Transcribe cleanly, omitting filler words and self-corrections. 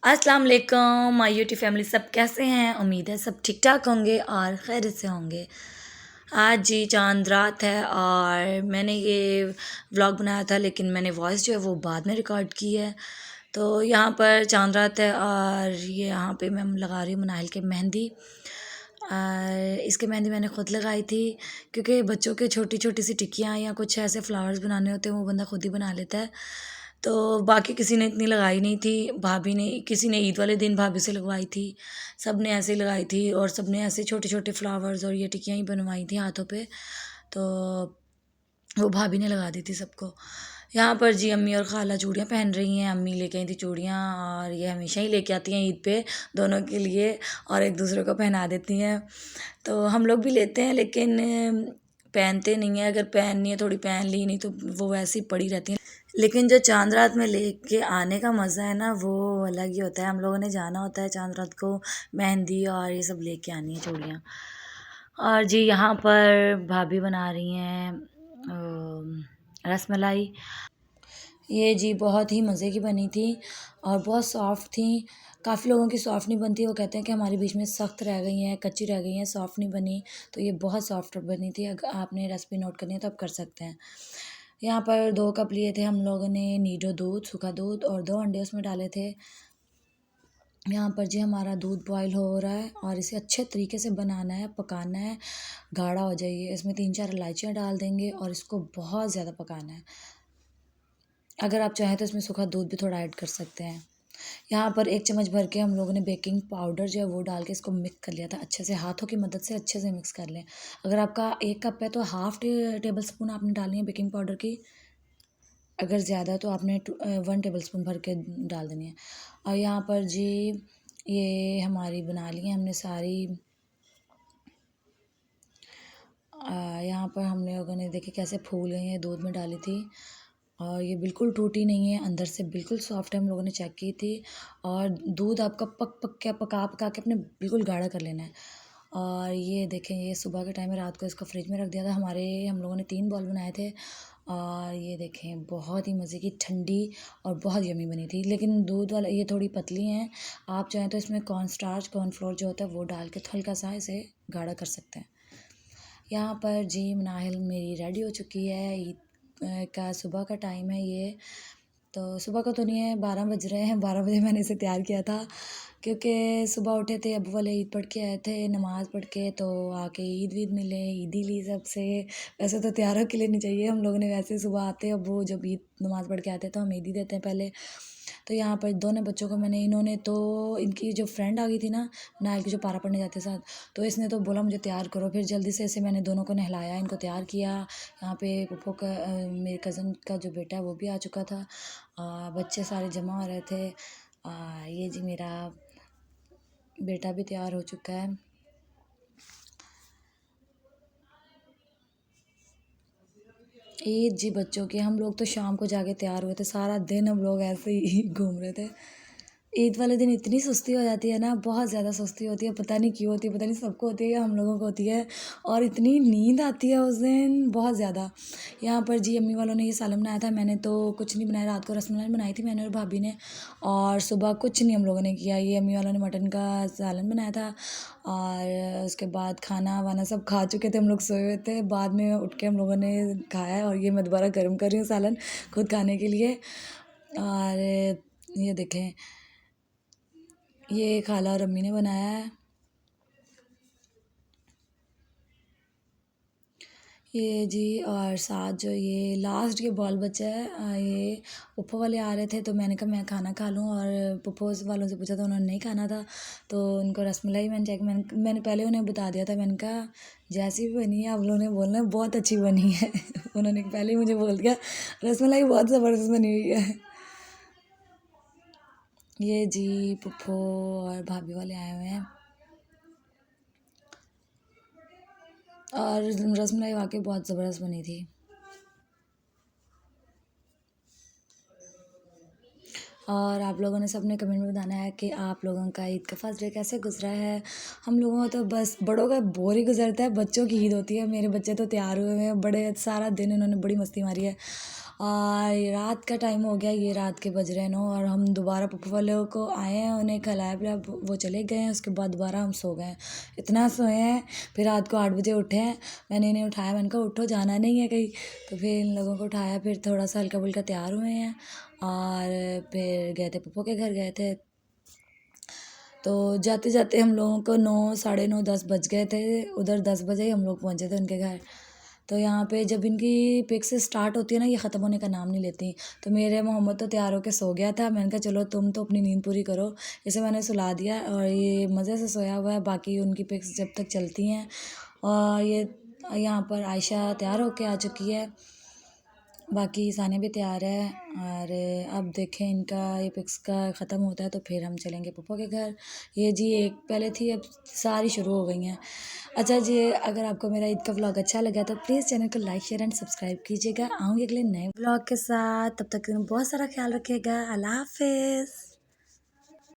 अस्सलाम वालेकुम my YouTube family, सब कैसे हैं। उम्मीद है सब ठीक ठाक होंगे और खैरियत से होंगे। आज जी चांद रात है और मैंने ये व्लॉग बनाया था, लेकिन मैंने वॉइस जो है वो बाद में रिकॉर्ड की है। तो यहाँ पर चांद रात है और ये यहाँ पे मैं लगा रही हूँ मनाइल के मेहंदी। इसके मेहंदी मैंने ख़ुद लगाई थी, क्योंकि बच्चों के छोटी छोटी सी टिक्कियाँ या कुछ ऐसे फ्लावर्स बनाने होते हैं वो बंदा खुद ही बना लेता है। तो बाकी किसी ने इतनी लगाई नहीं थी। भाभी ने, किसी ने ईद वाले दिन भाभी से लगवाई थी, सब ने ऐसे ही लगाई थी और सब ने ऐसे छोटे छोटे फ्लावर्स और ये टिक्कियाँ ही बनवाई थी हाथों पे। तो वो भाभी ने लगा दी थी सबको। यहाँ पर जी अम्मी और खाला चूड़ियाँ पहन रही हैं। अम्मी लेके आई थी चूड़ियाँ और ये हमेशा ही लेके आती हैं ईद पे दोनों के लिए, और एक दूसरे को पहना देती हैं। तो हम लोग भी लेते हैं, लेकिन पहनते नहीं हैं। अगर पहननी है थोड़ी पहन ली, नहीं तो वो वैसे ही पड़ी रहती हैं। लेकिन जो चांद रात में लेके आने का मज़ा है ना, वो अलग ही होता है। हम लोगों ने जाना होता है चांद रात को, मेहंदी और ये सब लेके आनी है चूड़ियाँ। और जी यहाँ पर भाभी बना रही हैं रसमलाई। ये जी बहुत ही मज़े की बनी थी और बहुत सॉफ़्ट थी। काफ़ी लोगों की सॉफ़्ट नहीं बनती, वो कहते हैं कि हमारे बीच में सख्त रह गई हैं, कच्ची रह गई हैं, सॉफ़्ट नहीं बनी। तो ये बहुत सॉफ़्ट बनी थी। अगर आपने रेसिपी नोट करनी है तो आप कर सकते हैं। यहाँ पर 2 कप लिए थे हम लोगों ने नीडो दूध, सूखा दूध, और 2 अंडे उसमें डाले थे। यहाँ पर जी हमारा दूध बॉयल हो रहा है और इसे अच्छे तरीके से बनाना है, पकाना है, गाढ़ा हो जाइए। इसमें 3-4 इलायचियाँ डाल देंगे और इसको बहुत ज़्यादा पकाना है। अगर आप चाहें तो इसमें सूखा दूध भी थोड़ा ऐड कर सकते हैं। यहाँ पर 1 चम्मच भर के हम लोगों ने बेकिंग पाउडर जो है वो डाल के इसको मिक्स कर लिया था अच्छे से, हाथों की मदद से अच्छे से मिक्स कर लें। अगर आपका 1 कप है तो हाफ़ टेबल स्पून आपने डालनी है बेकिंग पाउडर की। अगर ज़्यादा तो आपने 1 टेबल स्पून भर के डाल देनी है। और यहाँ पर जी ये हमारी बना ली है हमने सारी। यहाँ पर हम लोगों ने देखे कैसे फूल गई हैं, दूध में डाली थी और ये बिल्कुल टूटी नहीं है, अंदर से बिल्कुल सॉफ्ट है। हम लोगों ने चेक की थी। और दूध आपका पका पका के अपने बिल्कुल गाढ़ा कर लेना है। और ये देखें, ये सुबह के टाइम में, रात को इसको फ्रिज में रख दिया था। हम लोगों ने 3 बॉल बनाए थे और ये देखें बहुत ही मज़े की ठंडी और बहुत यम्मी बनी थी। लेकिन दूध वाला ये थोड़ी पतली हैं। आप चाहें तो इसमें कॉर्नफ्लोर जो होता है वो डाल के हल्का सा इसे गाढ़ा कर सकते हैं। यहाँ पर जी मनाहिल मेरी रेडी हो चुकी है। ईद का सुबह का टाइम है ये, तो सुबह का तो नहीं है, 12 बज रहे हैं। 12 बजे मैंने इसे तैयार किया था, क्योंकि सुबह उठे थे, अब्बू वाले ईद पढ़ के आए थे, नमाज़ पढ़ के, तो आके ईद वीद मिले, ईदी ली सबसे। वैसे तो तैयार होके लेनी चाहिए, हम लोगों ने वैसे सुबह आते अब्बू जब ईद नमाज़ पढ़ के आते हैं तो हम ईदी देते हैं पहले। तो यहाँ पर दोनों बच्चों को इन्होंने तो, इनकी जो फ्रेंड आ गई थी ना नायल की, जो पारा पढ़ने जाते साथ, तो इसने तो बोला मुझे तैयार करो। फिर जल्दी से ऐसे मैंने दोनों को नहलाया, इनको तैयार किया। यहाँ पे पप्पो का मेरे कज़न का जो बेटा है वो भी आ चुका था। बच्चे सारे जमा हो रहे थे। ये जी मेरा बेटा भी तैयार हो चुका है। ईद जी बच्चों की, हम लोग तो शाम को जाके तैयार हुए थे, सारा दिन हम लोग ऐसे ही घूम रहे थे। ईद वाले दिन इतनी सुस्ती हो जाती है ना, बहुत ज़्यादा सुस्ती होती है, पता नहीं क्यों होती है, पता नहीं सबको होती है या हम लोगों को होती है। और इतनी नींद आती है उस दिन, बहुत ज़्यादा। यहाँ पर जी अम्मी वालों ने ये सालन बनाया था, मैंने तो कुछ नहीं बनाया। रात को रसमलाई बनाई थी मैंने और भाभी ने, और सुबह कुछ नहीं हम लोगों ने किया। ये अम्मी वालों ने मटन का सालन बनाया था और उसके बाद खाना वाना सब खा चुके थे, हम लोग सोए हुए थे। बाद में उठ के हम लोगों ने खाया और ये मैं दोबारा गर्म कर रही हूँ सालन खुद खाने के लिए। और ये देखें, ये खाला और अम्मी ने बनाया है। ये जी, और साथ जो ये लास्ट ये बॉल बचा है, ये पुप्पो वाले आ रहे थे तो मैंने कहा मैं खाना खा लूँ, और पुप्पो वालों से पूछा था, उन्होंने नहीं खाना था। तो उनको रसमलाई मैंने पहले उन्हें बता दिया था। मैंने कहा जैसी भी बनी है आप लोगों ने बोलना है बहुत अच्छी बनी है। उन्होंने पहले ही मुझे बोल दिया रसमलाई बहुत ज़बरदस्त बनी हुई है। ये जी पुप्पो और भाभी वाले आए हुए हैं और रसमलाई वाकई बहुत ज़बरदस्त बनी थी। और आप लोगों ने सबने कमेंट में बताना है कि आप लोगों का ईद का फर्स्ट डे कैसे गुजरा है। हम लोगों का तो बस बड़ों का बोर ही गुजरता है, बच्चों की ईद होती है। मेरे बच्चे तो तैयार हुए हैं, बड़े सारा दिन इन्होंने बड़ी मस्ती मारी है। और रात का टाइम हो गया, ये रात के बज रहे हैं 9 और हम दोबारा पप्पू वालों को आए हैं, उन्हें खिलाया पिलाया, वो चले गए हैं। उसके बाद दोबारा हम सो गए हैं, इतना सोए हैं। फिर रात को 8 बजे उठे हैं, मैंने इन्हें उठाया, मैंने कहा उठो जाना नहीं है कहीं। तो फिर इन लोगों को उठाया, फिर थोड़ा सा हल्का फुल्का तैयार हुए हैं और फिर गए थे पप्पू के घर गए थे। तो जाते जाते हम लोगों को 9 साढ़े 9 10 बज गए थे। उधर 10 बजे ही हम लोग पहुँचे थे उनके घर। तो यहाँ पे जब इनकी पिक्स स्टार्ट होती है ना, ये ख़त्म होने का नाम नहीं लेती। तो मेरे मोहम्मद तो तैयार होकर सो गया था, मैंने कहा चलो तुम तो अपनी नींद पूरी करो। इसे मैंने सुला दिया और ये मज़े से सोया हुआ है। बाकी उनकी पिक्स जब तक चलती हैं। और ये यहाँ पर आयशा तैयार होके आ चुकी है, बाकी सानिया भी तैयार है। और अब देखें इनका ये पिक्स का ख़त्म होता है तो फिर हम चलेंगे पप्पा के घर। ये जी एक पहले थी, अब सारी शुरू हो गई हैं। अच्छा जी, अगर आपको मेरा ईद का व्लॉग अच्छा लगा तो प्लीज़ चैनल को लाइक शेयर एंड सब्सक्राइब कीजिएगा। आऊँगी अगले नए व्लॉग के साथ, तब तक बहुत सारा ख्याल रखिएगा। अल्लाह हाफिज़।